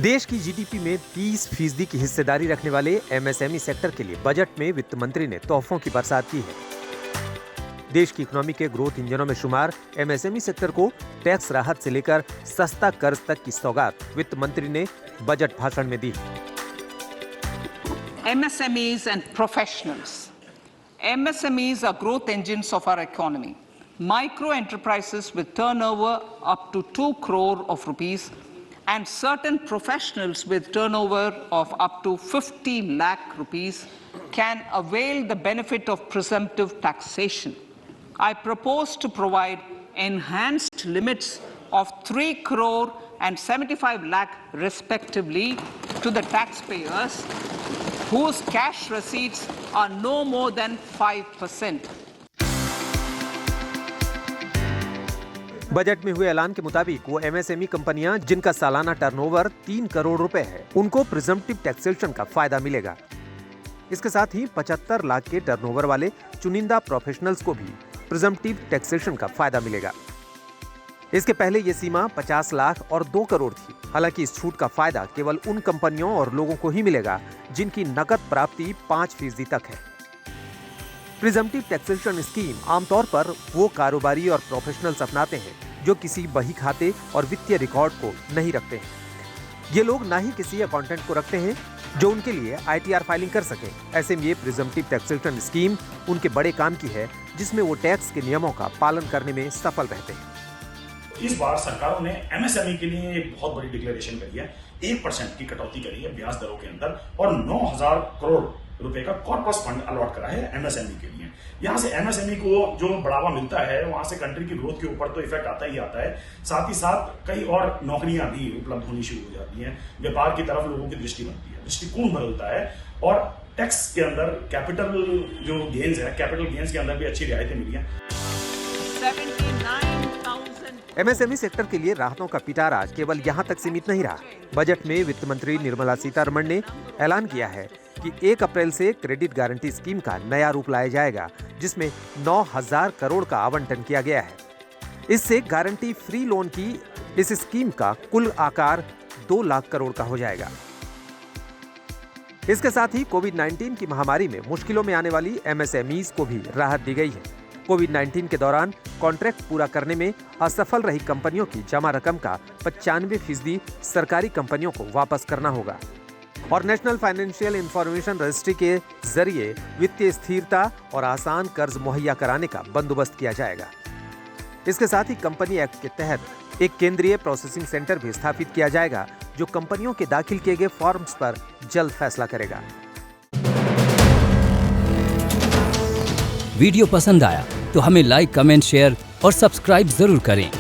देश की जीडीपी में 30% की हिस्सेदारी रखने वाले एमएसएमई सेक्टर के लिए बजट में वित्त मंत्री ने तोहफों की बरसात की है। देश की इकोनॉमी के ग्रोथ इंजनों में शुमार एमएसएमई सेक्टर को टैक्स राहत से लेकर सस्ता कर्ज तक की सौगात वित्त मंत्री ने बजट भाषण में दी। MSMEs and professionals. MSMEs are growth engines of our economy. Micro enterprises with turnover up to 2 crore of rupees and certain professionals with turnover of up to 50 lakh rupees can avail the benefit of presumptive taxation. I propose to provide enhanced limits of 3 crore and 75 lakh respectively to the taxpayers whose cash receipts are no more than 5%. Budget में हुए ऐलान के मुताबिक वो MSME कंपनियां जिनका सालाना turnover 3 crore रुपए है, उनको प्रिजम्पटिव टैक्सेशन का फायदा मिलेगा। इसके साथ ही 75 लाख के टर्नओवर वाले चुनिंदा प्रोफेशनल्स को भी प्रिजम्पटिव टैक्सेशन का फायदा मिलेगा। इसके पहले ये सीमा 50 लाख और 2 करोड़ थी। हालांकि इस छूट का फायदा केवल उन कंपनियों और लोगों को ही मिलेगा जिनकी नकद प्राप्ति 5% तक है। प्रिजम्पटिव टैक्सेशन स्कीम आमतौर पर वो कारोबारी और प्रोफेशनल्स अपनाते हैं जो किसी बही खाते और वित्तीय रिकॉर्ड को नहीं रखते हैं। ये लोग ना ही किसी अकाउंटेंट को रखते हैं जो उनके लिए आईटीआर फाइलिंग कर सके। ऐसे में ये प्रिजम्पटिव टैक्सेशन स्कीम उनके बड़े काम की है, जिसमें वो टैक्स के नियमों का पालन करने में सफल रहते हैं। इस बार सरकारों ने एमएसएमई के लिए एक बहुत बड़ी डिक्लेरेशन करी है। 1% की कटौती करी है ब्याज दरों के अंदर और 9,000 करोड़ रुपए का कॉर्पस फंड अलॉट करा है एमएसएमई के लिए। यहाँ से एमएसएमई को जो बढ़ावा मिलता है, वहां से कंट्री की ग्रोथ के ऊपर तो इफेक्ट आता ही आता है, साथ ही साथ कई और नौकरियां भी उपलब्ध होनी शुरू हो जाती हैं। व्यापार की तरफ लोगों की दृष्टि बनती है, दृष्टिकोण बदलता है और टैक्स के अंदर कैपिटल जो गेन्स है, कैपिटल गेन्स के अंदर भी अच्छी रियायतें मिली हैं। एमएसएमई सेक्टर के लिए राहतों का पिटारा केवल यहाँ तक सीमित नहीं रहा। बजट में वित्त मंत्री निर्मला सीतारमण ने ऐलान किया है कि 1 अप्रैल से क्रेडिट गारंटी स्कीम का नया रूप लाया जाएगा, जिसमें 9,000 करोड़ का आवंटन किया गया है। इससे गारंटी फ्री लोन की इस स्कीम का कुल आकार 2 लाख करोड़ का हो जाएगा। इसके साथ ही कोविड-19 की महामारी में मुश्किलों में आने वाली एमएसएमईज को भी राहत दी गई है। कोविड-19 के दौरान कॉन्ट्रैक्ट पूरा करने में असफल रही कंपनियों की जमा रकम का 95% सरकारी कंपनियों को वापस करना होगा और नेशनल फाइनेंशियल इंफॉर्मेशन रजिस्ट्री के जरिए वित्तीय स्थिरता और आसान कर्ज मुहैया कराने का बंदोबस्त किया जाएगा। इसके साथ ही कंपनी एक्ट के तहत एक केंद्रीय प्रोसेसिंग सेंटर भी स्थापित किया जाएगा, जो कंपनियों के दाखिल किए गए फॉर्म्स पर जल्द फैसला करेगा। वीडियो पसंद आया तो हमें लाइक, कमेंट, शेयर और सब्सक्राइब जरूर करें।